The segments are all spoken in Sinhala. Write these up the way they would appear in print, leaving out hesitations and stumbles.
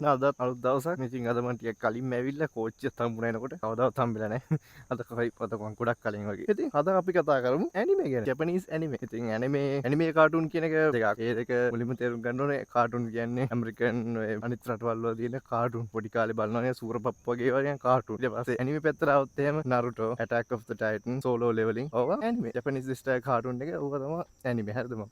අදත් අලුත් දවසක්. ඉතින් අද මම ටිකක් කලින් ඇවිල්ලා කෝච්චියත් හම්බුනා එනකොට කවදාවත් හම්බෙලා නැහැ. අද කයි පොත මම ගොඩක් කලින් වගේ. ඉතින් අද අපි කතා කරමු ඇනිමේ ගැන. Japanese anime. ඉතින් ඇනිමේ කාටුන් කියන එක දෙකක්. ඒ දෙක මුලින්ම තේරුම් ගන්න ඕනේ. කාටුන් කියන්නේ ඇමරිකන් ඔය අනිත් රටවල් වල තියෙන කාටුන්. පොඩි කාලේ බලනවනේ සූරපප් වගේ වගේ කාටුන්. ඊට පස්සේ ඇනිමේ පැත්තට આવොත් එහෙම Naruto, Attack of the Titan, Solo Leveling. ඕවා ඇනිමේ. ජපනීස් ස්ටයිල් කාටුන් එක ඕවා තමයි ඇනිමේ. හරිද මම?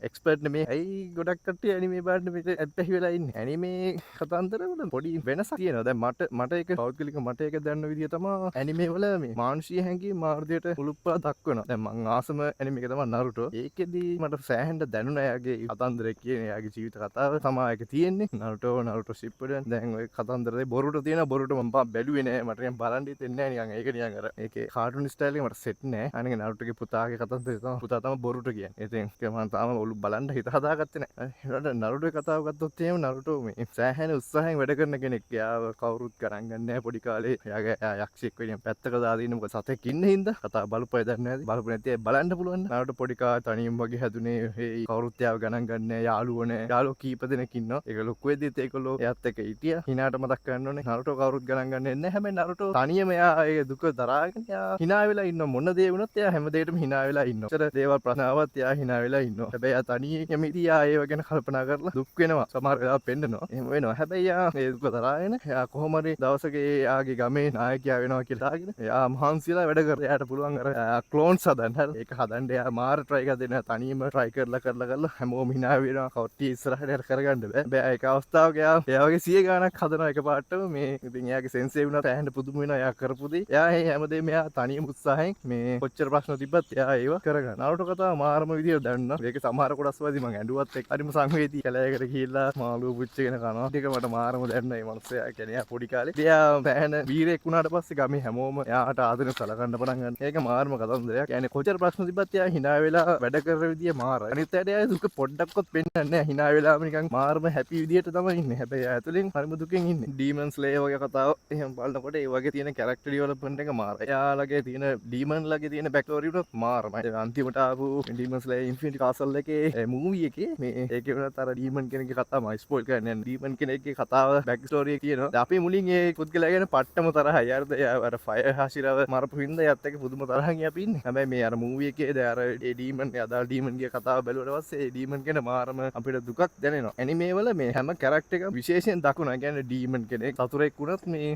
එක්ස්පර්ට් නෙමේ. ඇයි ගොඩක් කට්ටිය ඇනිමේ බලන්න මෙතන ඇත්තහි වෙලා ඉන්නේ. ඇනිමේ කතන්දර වල පොඩි වෙනසක් තියෙනවා. දැන් මට ඒක පෞද්ගලික මට ඒක දැනන විදිය තමයි ඇනිමේ වල මේ මානුෂීය හැඟීම් මාර්ධයට උලුප්පා දක්වනවා. දැන් මං ආසම ඇනිමේ එක තමයි Naruto. ඒකෙදි මට සෑහෙන්න දැනුණා එයාගේ කතන්දරේ කියන එයාගේ ජීවිත කතාව තමයි ඒක තියෙන්නේ. Naruto Shippuden. දැන් ඔය කතන්දරේ බොරුට තියෙන බොරුට මම බැලුවේ නෑ. මට නිකන් බලන් හිතෙන්නේ නෑ නිකන්. ඒක නිකන් අර ඒකේ කාටුන් ස්ටයිල් එක මට සෙට් නෑ. අනික Narutoගේ පුතාගේ කතන්දරේ තමයි පුතා තමයි බොරුට කියන්නේ. ඉතින් මම තාම ඔලු බලන්න හිත හදාගත්තේ නෑ. ඒකට Naruto කතාව ගත්තොත් එහෙම Naruto මේ සෑහෙන උත්සාහයෙන් වැඩ කරන කෙනෙක්. එයාව කවුරුත් ගණන් ගන්නේ නැහැ පොඩි කාලේ. එයා යක්ෂයෙක් වෙනින් පැත්තක දාලා ඉන්න මොකද සතෙක් ඉන්න හින්දා. කතාව බලපුවයි දන්නේ නැති. බලපු නැති අය බලන්න පුළුවන්. Naruto පොඩි කාලේ තනියම වගේ හැදුනේ. ඒ කවුරුත් එයාව ගණන් ගන්නේ නැහැ. යාළුවෝ නැහැ. යාළුවෝ කීප දෙනෙක් ඉන්නවා. ඒක ලොකු වෙද්දිත් ඒගොල්ලෝ එයාත් එක්ක හිටියා. හිනාට මතක් කරන්න ඕනේ. Naruto කවුරුත් ගණන් ගන්නේ නැහැ. හැබැයි Naruto තනියම එයා ඒ දුක දරාගෙන එයා hina වෙලා ඉන්නවා. මොන දේ වුණත් එයා හැම දෙයකටම hina වෙලා ඉන්නවා. ඒතර දේවල් ප්‍රශ්නාවත් එයා hina වෙලා ඉන්නවා. හැබැයි එයා තනියම ඉතියා ඒව ගැන කල්පනා කරලා දුක් වෙනවා. සමහර වෙලාවට පෙන්නනවා. එහෙම වෙනවා. හැබැයි එයා ඒ දුක දරාගෙන එයා කොහොම හරි දවසක එයාගේ ගමේ නායකයා වෙනවා කියලා හිතාගෙන එයා මහන්සිලා වැඩ කරලා එයාට පුළුවන් අර ක්ලෝන්ස් හදන්න. හරි. ඒක හදන්න එයා මාර try එකක් දෙනවා. තනියම try කරලා හැමෝම hina වෙනවා. කවුරුත් ඉස්සරහට කරගන්න බෑ. හැබැයි ඒක අවස්ථාවක එයා වගේ 100 ගාණක් හදනවා එකපාරටම මේ ඉතින් එයාගේ සෙන්සේ වුණා තැහෙන්න පුදුම වෙනවා. එයා කරපු දේ. එයා හැමදේම එයා තනියම උත්සාහයෙන් මේ කොච්චර ප්‍රශ්න තිබ්බත් එයා ඒව කරගන්න. Naruto කතාව මාරම විදියට දැනුණා. මේකේ සමහර කොටස් වලදී මම ඇඬුවත් එක්ක හරිම සංවේදී කැලෑයකට ගිහිල්ලා මාළුව පුච්චගෙන කනවා. ඒක මට මාරම දැනුණා. මේ මනුස්සයා කියන්නේ එයා පොඩි කාලේ. එයා පැහැන වීරයෙක් වුණාට පස්සේ ගමේ හැමෝම එයාට ආදරෙන් සලකන්න පටන් ගන්නවා. ඒක මාරම කතන්දරයක්. يعني කොච්චර ප්‍රශ්න තිබ්බත් එයා hina වෙලා වැඩ කරන විදිය මාරයි. අනිත් පැයට එයා දුක පොඩ්ඩක්වත් පෙන්නන්නේ නැහැ. hina වෙලාම නිකන් මාරම හැපි විදියට තමයි ඉන්නේ. හැබැයි එයා ඇතුලෙන් හරිම දුකෙන් ඉන්නේ. Demon Slayer වගේ කතාව එහෙම බලනකොට ඒ වගේ තියෙන character development එක මාරයි. එයාලගේ තියෙන demon ලගේ තියෙන backstory උනත් මාරමයි. අන්තිමට ආපු Demon Slayer Infinity Castle එකේ movie එකේ මේ ඒකේ වුණත් අර demon කෙනෙක්ගේ කතාව මම ස්පොයිල් කරන්නේ නැහැ. demon කෙනෙක්ගේ කතාව backstory එක කියනවා. අපි මුලින් ඒ පුද්ගලයා ගැන පට්ටම තරහයි. එයා අර fire හසිරව මරපු හින්දා එයාත් එක්ක පුදුම තරහින් අපි ඉන්නේ. හැබැයි මේ අර movie එකේ අර ඒ demon අදාළ demon ගේ කතාව බැලුවට පස්සේ ඒ demon ගැන මාරම අපිට දුකක් දැනෙනවා. anime වල මේ හැම character එකම විශේෂයෙන් දක්වනවා. ඒ කියන්නේ demon කෙනෙක් සතුරෙක් වුණත් මේ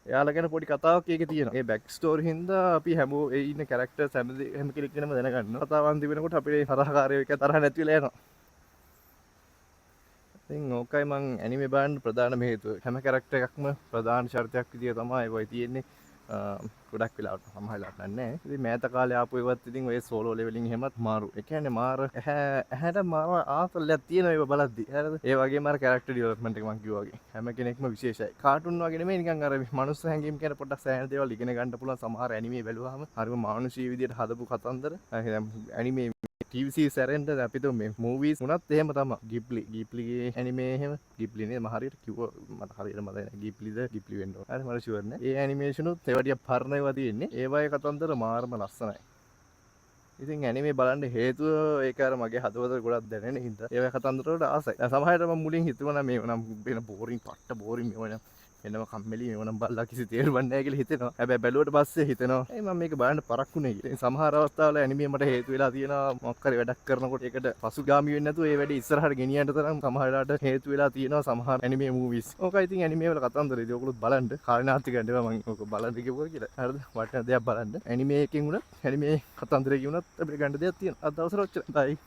එයාලා ගැන පොඩි කතාවක් ඒකේ තියෙනවා. ඒ බෑක් ස්ටෝරි හින්දා අපි හැමෝ ඒ ඉන්න කැරක්ටර්ස් හැම කෙනෙක් ගැනම දැනගන්නවා. කතාව අන්තිම වෙනකොට අපේ තරහකාරයෝ එක තරහ නැති වෙලා යනවා. ඉතින් ඕකයි මං ඇනිමේ බලන්න ප්‍රධානම හේතුව. හැම කැරක්ටර් එකක්ම ප්‍රධාන චරිතයක් විදියට තමයි ඒවයි තියෙන්නේ. ගොඩක් වෙලාවට සමහරවිට නැහැ. ඉතින් මෑත කාලේ ආපු ඒවත් ඉතින් ඔය සෝලෝ ලෙවලින් එහෙමත් මාරු. ඒ කියන්නේ මාර ඇහැට මාර ආසල්ලයක් තියෙනවා ඒව බලද්දි. හරිද? ඒ වගේම අර කැරක්ටර් ඩෙවලොප්මන්ට් එක මං කිව්වා වගේ. හැම කෙනෙක්ම විශේෂයි. කාටුන් වගේ නෙමෙයි නිකන් අර මනුස්ස හැංගීම් කියන පොඩ්ඩක් සෑහෙන දේවල් ඉගෙන ගන්න පුළුවන් සමහර ඇනිමේ බැලුවාම. හරිම මානුෂීය විදියට හදපු කතන්දර. ඇනිමේ TV series ඇරෙන්න අපි તો මේ movies උනත් එහෙම තමයි. ගිබ්ලිගේ ඇනිමේ එහෙම ගිබ්ලි නේ මම හරියට කිව්වා මට හරියට මතක නැහැ. ගිබ්ලිද ගිබ්ලි වෙන්න ඕන. හරි මම ෂුවර් නෑ. ඒ ඇනිමේෂන් උත් ඒවා ටික පරණ ඒවා තියෙන්නේ. ඒවායේ කතන්දර මාරම ලස්සනයි. ඉතින් ඇනිමේ බලන්න හේතුව ඒක අර මගේ හදවතට ගොඩක් දැනෙන හින්දා ඒවා කතන්දර වලට ආසයි. දැන් සමහරවිට මම මුලින් හිතුවා මේ නම් වෙන බෝරින් පට්ට බෝරින් මේවනම් එනම කම්මැලි මේවනම් බල්ලා කිසි තේරුමක් නැහැ කියලා හිතෙනවා. හැබැයි බැලුවට පස්සේ හිතෙනවා ඒ මම මේක බලන්න පරක්කුනේ කියලා. ඉතින් සමහර අවස්ථාවල ඇනිමේ මට හේතු වෙලා තියෙනවා මොකක් හරි වැඩක් කරනකොට ඒකට පසුගාමී වෙන්නේ නැතුව ඒ වැඩේ ඉස්සරහට ගෙනියන්න තරම් සමහර වෙලාවට හේතු වෙලා තියෙනවා සමහර ඇනිමේ මූවිස්. ඕකයි ඉතින් ඇනිමේ වල කතන්දර ඉතින් ඔයගොල්ලොත් බලන්න. කාලනාස්ති ගන්නවා මම ඕක බලන්න කිව්වා කියලා. හරිද? වටින දෙයක් බලන්න. ඇනිමේ එකකින් උනත් ඇනිමේ කතන්දරයකින් උනත් අපිට ගන්න දෙයක් තියෙනවා. අද දවසට ඔච්චරයි. බයි.